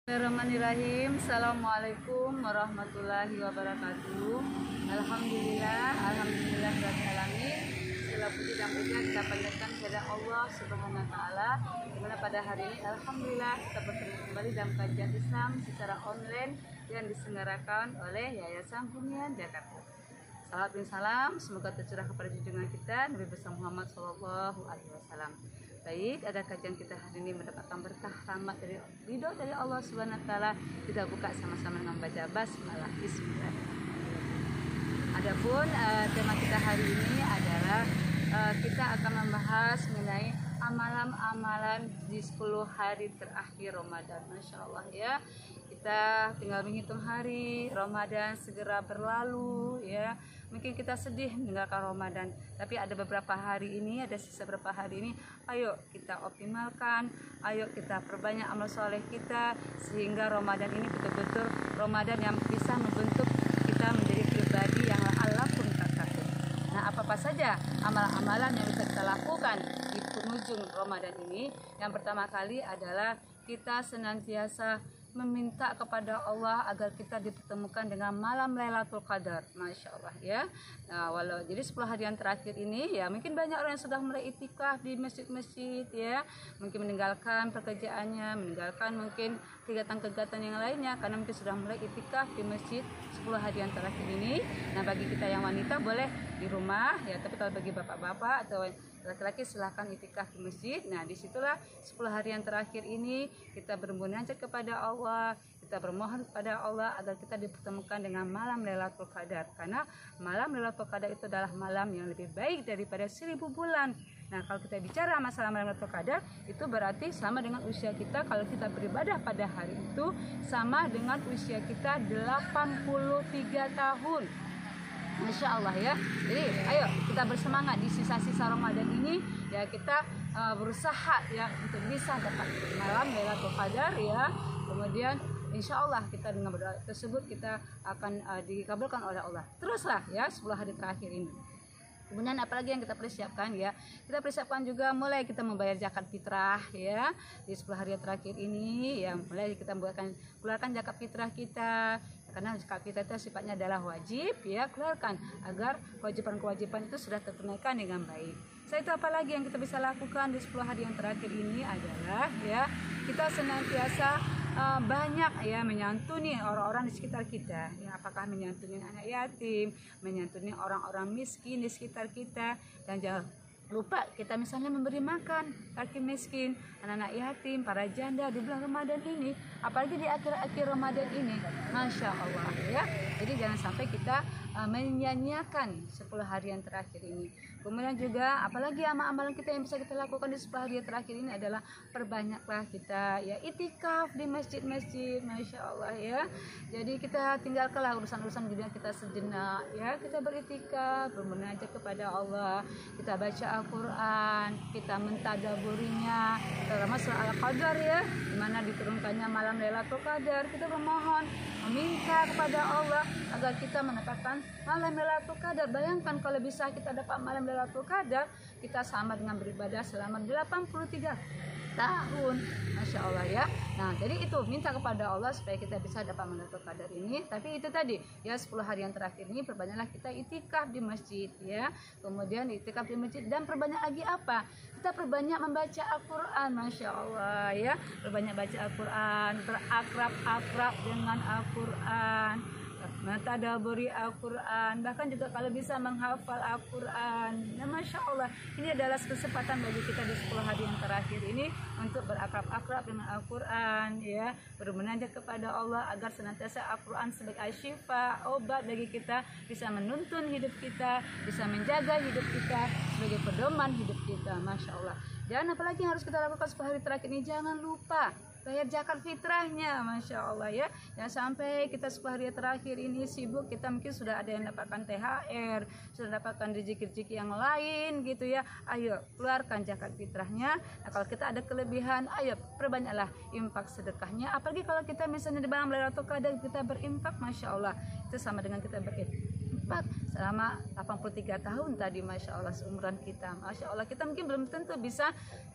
Bismillahirrahmanirrahim. Assalamualaikum warahmatullahi wabarakatuh. Alhamdulillah alamin. Segala puji dan puja kita panjatkan kepada Allah Subhanahu wa taala. Dimana pada hari ini alhamdulillah kita bertemu kembali dalam kajian Islam secara online yang diselenggarakan oleh Yayasan Hunian Jakarta. Salam dan salam semoga tercurah kepada junjungan kita Nabi besar Muhammad Shallallahu Alaihi Wasallam. Baik, ada kajian kita hari ini mendapatkan berkah rahmat dari ridho dari Allah Subhanahu wa taala. Kita buka sama-sama dengan baca basmalah. Bismillah. Adapun tema kita hari ini adalah kita akan membahas mengenai amalan-amalan di 10 hari terakhir Ramadan. Masya Allah ya. Kita tinggal menghitung hari Ramadan segera berlalu ya. Mungkin kita sedih meninggalkan Ramadan, tapi ada beberapa hari ini, ada sisa beberapa hari ini, ayo kita optimalkan, ayo kita perbanyak amal soleh kita, sehingga Ramadan ini betul-betul Ramadan yang bisa membentuk kita menjadi pribadi yang la'allakum tattaqun. Nah, apa-apa saja amalan-amalan yang bisa kita lakukan di penghujung Ramadan ini? Yang pertama kali adalah kita senantiasa meminta kepada Allah agar kita dipertemukan dengan malam Lailatul Qadar. Masya Allah ya. Nah, jadi 10 hari yang terakhir ini ya mungkin banyak orang yang sudah mulai itikaf di masjid-masjid ya, mungkin meninggalkan pekerjaannya, meninggalkan mungkin kegiatan-kegiatan yang lainnya karena mungkin sudah mulai itikaf di masjid 10 hari yang terakhir ini. Nah, bagi kita yang wanita boleh di rumah ya, tapi kalau bagi bapak-bapak atau laki-laki silahkan itikaf di masjid. Nah, disitulah 10 hari yang terakhir ini kita bermunajat kepada Allah, kita bermohon kepada Allah agar kita dipertemukan dengan malam Lailatul Qadar. Karena malam Lailatul Qadar itu adalah malam yang lebih baik daripada 1000 bulan. Nah, kalau kita bicara masalah malam Lailatul Qadar, itu berarti sama dengan usia kita kalau kita beribadah pada hari itu sama dengan usia kita 83 tahun. Masya Allah ya. Jadi ayo kita bersemangat di sisa-sisa Ramadan ini ya, kita berusaha ya untuk bisa dapat malam Lailatul Qadar ya. Kemudian insya Allah kita dengan berdoa tersebut kita akan dikabulkan oleh Allah. Teruslah ya 10 hari terakhir ini. Kemudian apalagi yang kita persiapkan ya, kita persiapkan juga mulai kita membayar zakat fitrah ya di 10 hari terakhir ini ya, mulai kita keluarkan zakat fitrah kita karena zakat fitrah itu sifatnya adalah wajib ya, keluarkan agar kewajiban-kewajiban itu sudah tertunaikan dengan baik. Setelah itu apalagi yang kita bisa lakukan di 10 hari yang terakhir ini adalah ya kita senantiasa banyak ya menyantuni orang-orang di sekitar kita ya, apakah menyantuni anak yatim, menyantuni orang-orang miskin di sekitar kita, dan jangan lupa kita misalnya memberi makan fakir miskin, anak-anak yatim, para janda di bulan Ramadan ini, apalagi di akhir-akhir Ramadan ini. Masya Allah ya. Jadi jangan sampai kita menyanyiakan 10 hari yang terakhir ini. Kemudian juga apalagi amal-amalan kita yang bisa kita lakukan di 10 hari yang terakhir ini adalah perbanyaklah kita ya itikaf di masjid-masjid. Masya Allah ya. Jadi kita tinggalkanlah urusan-urusan dunia kita sejenak ya, kita beritikaf, bermunajat kepada Allah, kita baca Al-Quran, kita mentadaburinya, terutama surah Al-Qadar ya, dimana diturunkannya malam Lailatul Qadar. Kita bermohon, meminta kepada Allah agar kita mendapatkan malam Lailatul Qadar. Bayangkan kalau bisa kita dapat malam Lailatul Qadar, kita sama dengan beribadah selama 83 tahun. Masya Allah ya. Nah, jadi itu minta kepada Allah supaya kita bisa dapat Lailatul Qadar ini. Tapi itu tadi ya 10 hari yang terakhir ini perbanyaklah kita itikaf di masjid ya. Kemudian itikaf di masjid dan perbanyak lagi apa? Kita perbanyak membaca Al-Qur'an. Masya Allah ya. Perbanyak baca Al-Qur'an, berakrab-akrab dengan Al-Qur'an, mentadaburi Al-Quran, bahkan juga kalau bisa menghafal Al-Quran. Nah, Masya Allah, ini adalah kesempatan bagi kita di 10 hari yang terakhir ini untuk berakrab-akrab dengan Al-Quran ya, bermunajat kepada Allah agar senantiasa Al-Quran sebagai asyifa, obat bagi kita, bisa menuntun hidup kita, bisa menjaga hidup kita, sebagai pedoman hidup kita. Masya Allah. Dan apalagi yang harus kita lakukan 10 hari terakhir ini, jangan lupa bayar zakat fitrahnya. Masya Allah ya. Jangan sampai kita 10 hari terakhir ini sibuk, kita mungkin sudah ada yang dapatkan THR, sudah dapatkan rezeki-rezeki yang lain gitu ya. Ayo keluarkan zakat fitrahnya. Nah, kalau kita ada kelebihan, ayo perbanyaklah infak sedekahnya. Apalagi kalau kita misalnya di malam Lailatul Qadar kita berinfak, Masya Allah, itu sama dengan kita berinfak berlipat selama 83 tahun tadi. Masya Allah, seumuran kita. Masya Allah, kita mungkin belum tentu bisa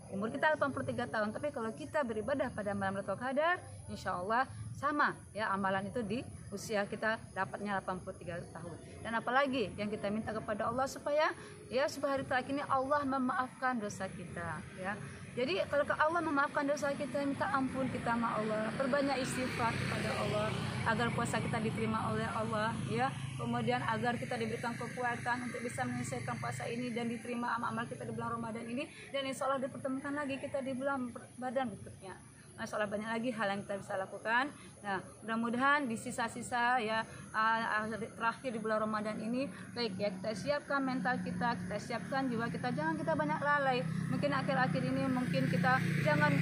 umur kita 83 tahun, tapi kalau kita beribadah pada malam Lailatul Qadar, insya Allah sama ya amalan itu di usia kita dapatnya 83 tahun. Dan apalagi yang kita minta kepada Allah supaya hari terakhir ini Allah memaafkan dosa kita ya. Jadi kalau Allah memaafkan dosa kita, minta ampun kita sama Allah, perbanyak istighfar kepada Allah agar puasa kita diterima oleh Allah ya. Kemudian agar kita diberikan kekuatan untuk bisa menyelesaikan puasa ini dan diterima amal-amal kita di bulan Ramadan ini, dan insya Allah dipertemukan lagi kita di bulan Ramadan berikutnya. Masya Allah, banyak lagi hal yang kita bisa lakukan. Nah, mudah-mudahan di sisa-sisa ya terakhir di bulan Ramadan ini, baik ya, kita siapkan mental kita siapkan jiwa kita, jangan kita banyak lalai. Mungkin akhir-akhir ini mungkin kita jangan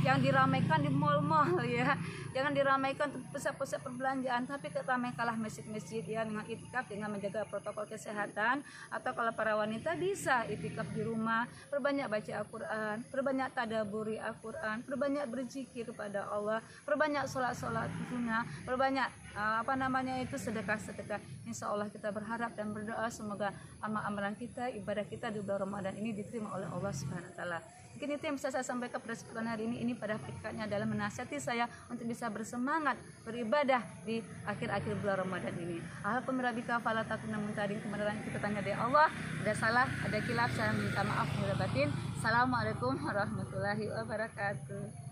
yang diramaikan di mal-mal ya, jangan diramaikan pusat-pusat perbelanjaan, tapi ramaikanlah masjid-masjid ya, dengan itikaf, dengan menjaga protokol kesehatan. Atau kalau para wanita bisa itikaf di rumah, perbanyak baca Al-Quran, perbanyak tadaburi Al-Quran, perbanyak berzikir kepada Allah, perbanyak sholat-sholat sunnah, perbanyak sedekah-sedekah. Insya Allah kita berharap dan berdoa semoga amal-amalan kita, ibadah kita di bulan Ramadan ini diterima oleh Allah Subhanahu wa taala. Mungkin itu yang bisa saya sampaikan pada kesempatan hari ini. Ini pada hakikatnya adalah menasihati saya untuk bisa bersemangat beribadah di akhir-akhir bulan Ramadan ini. Alhamdulillah, fala takuna muntadin, kebenaran kita tanya dari Allah. Ada salah, ada khilaf, saya minta maaf lahir batin. Assalamualaikum warahmatullahi wabarakatuh.